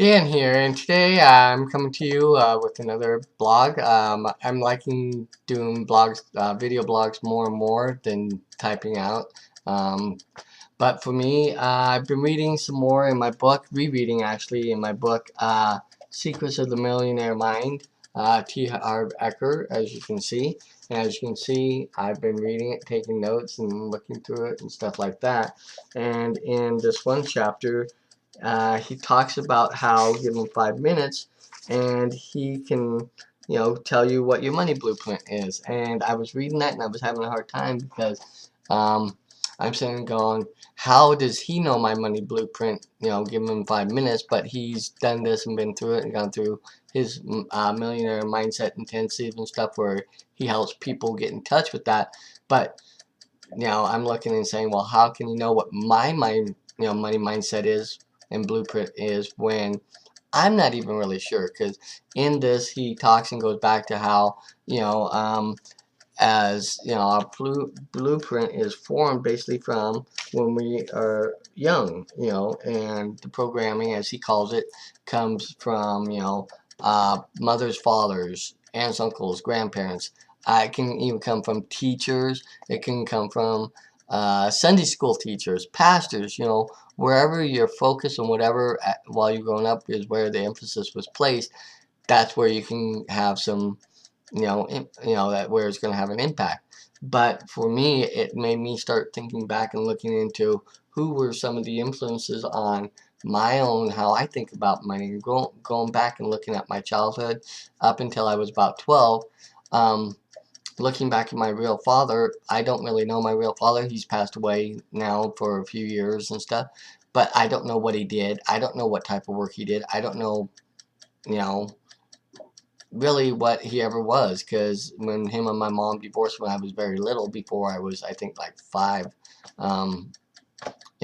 Dan here, and today I'm coming to you with another blog. I'm liking doing blogs, video blogs more and more than typing out. Um, but for me, I've been reading some more in my book, rereading actually in my book, Secrets of the Millionaire Mind, T. Harv Eker, as you can see. And as you can see, I've been reading it, taking notes, and looking through it and stuff like that. And in this one chapter, he talks about how give him 5 minutes and he can, tell you what your money blueprint is. And I was reading that and I was having a hard time because I'm sitting going, how does he know my money blueprint? Give him 5 minutes, but he's done this and been through it and gone through his millionaire mindset intensive and stuff where he helps people get in touch with that. But I'm looking and saying, well, how can you know what my mind, money mindset is and blueprint is when I'm not even really sure? Because in this, he talks and goes back to how, as our blueprint is formed basically from when we are young, and the programming, as he calls it, comes from, mothers, fathers, aunts, uncles, grandparents. It can even come from teachers. It can come from Sunday school teachers, pastors, wherever your focus and whatever while you're growing up is where the emphasis was placed. That's where you can have some that where it's going to have an impact. But for me, it made me start thinking back and looking into who were some of the influences on my own, how I think about money. Going back and looking at my childhood up until I was about 12. Looking back at my real father, I don't really know my real father. He's passed away now for a few years and stuff. But I don't know what he did. I don't know what type of work he did. I don't know, you know, really what he ever was, because when him and my mom divorced when I was very little, before I was, I think, like 5, um,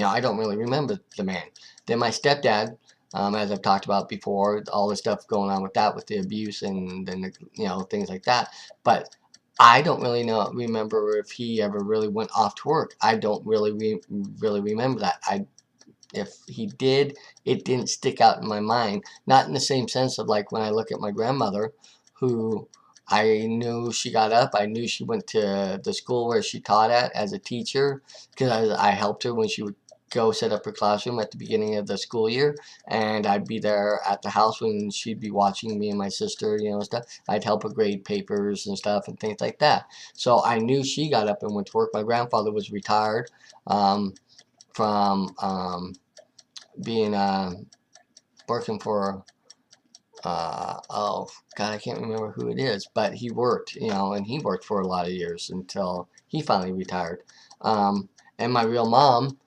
I don't really remember the man. Then my stepdad, as I've talked about before, all the stuff going on with that, with the abuse and then things like that. But I don't really remember if he ever really went off to work. I don't really remember that. If he did, it didn't stick out in my mind. Not in the same sense of like when I look at my grandmother, who I knew she got up. I knew she went to the school where she taught at as a teacher, because I helped her when she would go set up her classroom at the beginning of the school year, and I'd be there at the house when she'd be watching me and my sister, stuff. I'd help her grade papers and stuff and things like that. So I knew she got up and went to work. My grandfather was retired. From being working for oh God, I can't remember who it is, but he worked, and he worked for a lot of years until he finally retired. And my real mom,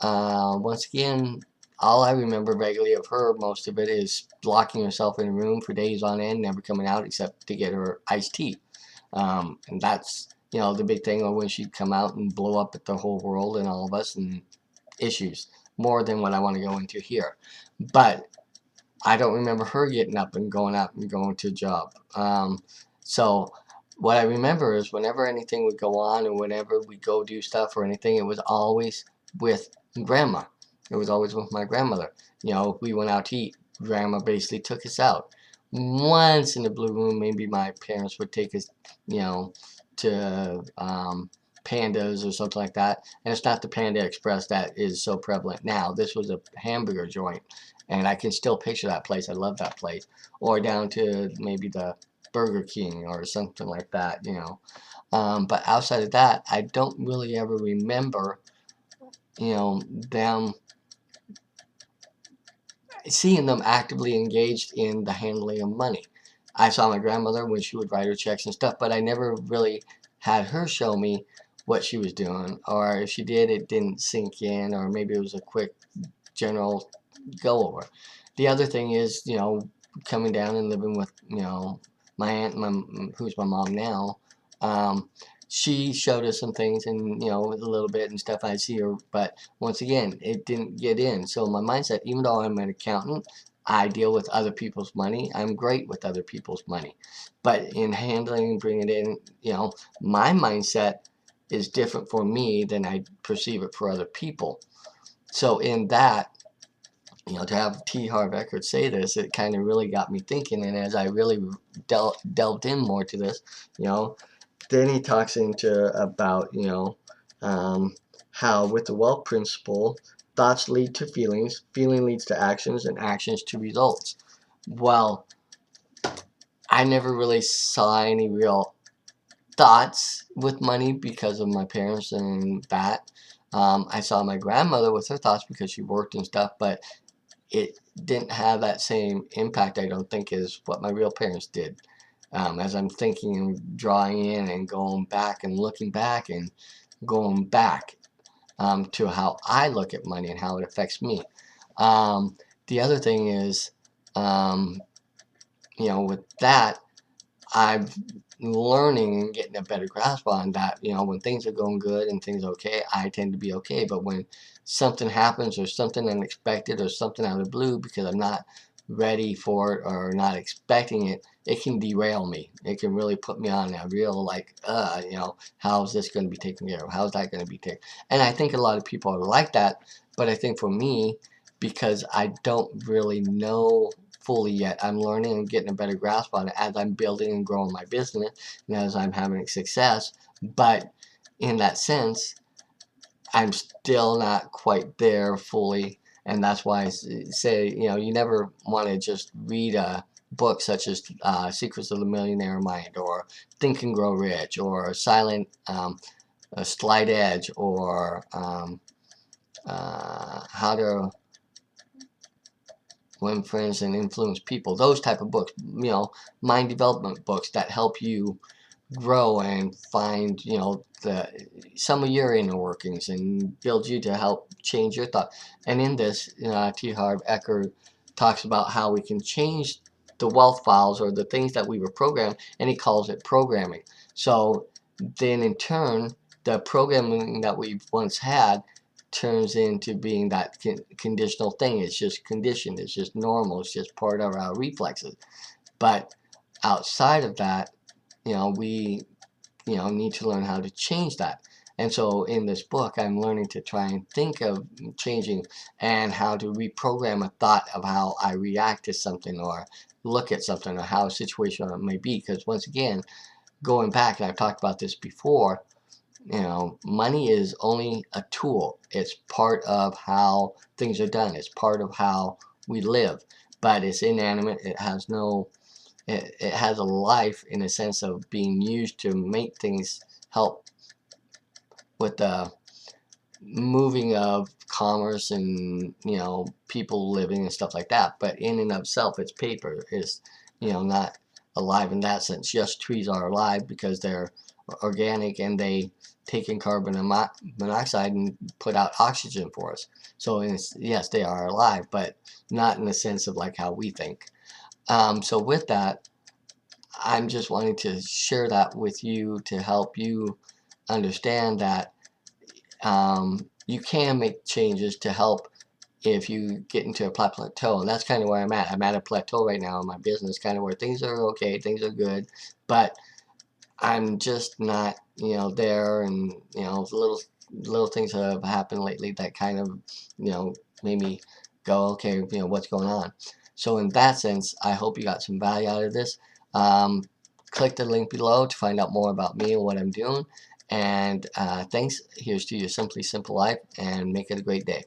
once again, all I remember vaguely of her, most of it, is locking herself in a room for days on end, never coming out except to get her iced tea. And that's the big thing, or when she'd come out and blow up at the whole world and all of us and issues, more than what I want to go into here. But I don't remember her getting up and going out and going to a job. So what I remember is whenever anything would go on, or whenever we go do stuff or anything, it was always with grandma. It was always with my grandmother. If we went out to eat, grandma basically took us out. Once in the blue moon, maybe my parents would take us, to Pandas or something like that. And it's not the Panda Express that is so prevalent now. This was a hamburger joint, and I can still picture that place. I love that place. Or down to maybe the Burger King or something like that, But outside of that, I don't really ever remember, them seeing them actively engaged in the handling of money. I saw my grandmother when she would write her checks and stuff, but I never really had her show me what she was doing, or if she did, it didn't sink in, or maybe it was a quick general go over. The other thing is, coming down and living with, my aunt, who's my mom now. She showed us some things, and a little bit and stuff. I see her, but once again, it didn't get in. So my mindset, even though I'm an accountant, I deal with other people's money. I'm great with other people's money, but in handling and bringing it in, my mindset is different for me than I perceive it for other people. So in that, to have T. Harv Eker say this, it kind of really got me thinking. And as I really delved in more to this, you know, then he talks into about, how with the wealth principle, thoughts lead to feelings, feeling leads to actions, and actions to results. Well, I never really saw any real thoughts with money because of my parents and that. I saw my grandmother with her thoughts because she worked and stuff, but it didn't have that same impact, I don't think, as what my real parents did. As I'm thinking and drawing in and going back and looking back and going back to how I look at money and how it affects me. The other thing is, um, with that, I'm learning and getting a better grasp on that. When things are going good and things are okay, I tend to be okay. But when something happens or something unexpected or something out of the blue because I'm not ready for it or not expecting it, it can derail me. It can really put me on a real how's this going to be taken care of? How's that going to be taken? And I think a lot of people are like that. But I think for me, because I don't really know fully yet. I'm learning and getting a better grasp on it as I'm building and growing my business and as I'm having success. But in that sense, I'm still not quite there fully. And that's why I say, you never want to just read a book such as Secrets of the Millionaire Mind or Think and Grow Rich or Silent a Slight Edge or How to Win Friends and Influence People, those type of books, mind development books that help you grow and find, some of your inner workings and build you to help change your thought. And in this, T. Harv Eker talks about how we can change the wealth files or the things that we were programmed, and he calls it programming. So then in turn, the programming that we once had turns into being that conditional thing. It's just conditioned. It's just normal. It's just part of our reflexes. But outside of that, we need to learn how to change that. And so in this book, I'm learning to try and think of changing and how to reprogram a thought of how I react to something or look at something or how a situation may be. Because once again, going back, and I've talked about this before, money is only a tool. It's part of how things are done. It's part of how we live. But it's inanimate. It has no it has a life in a sense of being used to make things help with the moving of commerce and people living and stuff like that. But in and of itself, it's paper. It's not alive in that sense. Yes, trees are alive because they're organic and they take in carbon monoxide and put out oxygen for us. So yes, they are alive, but not in the sense of like how we think. So with that, I'm just wanting to share that with you to help you understand that you can make changes to help if you get into a plateau. And that's kind of where I'm at. I'm at a plateau right now in my business, kind of where things are okay, things are good, but I'm just not, there. And little things have happened lately that kind of, made me go, okay, what's going on? So in that sense, I hope you got some value out of this. Click the link below to find out more about me and what I'm doing. And thanks. Here's to your Simply Simple life, and make it a great day.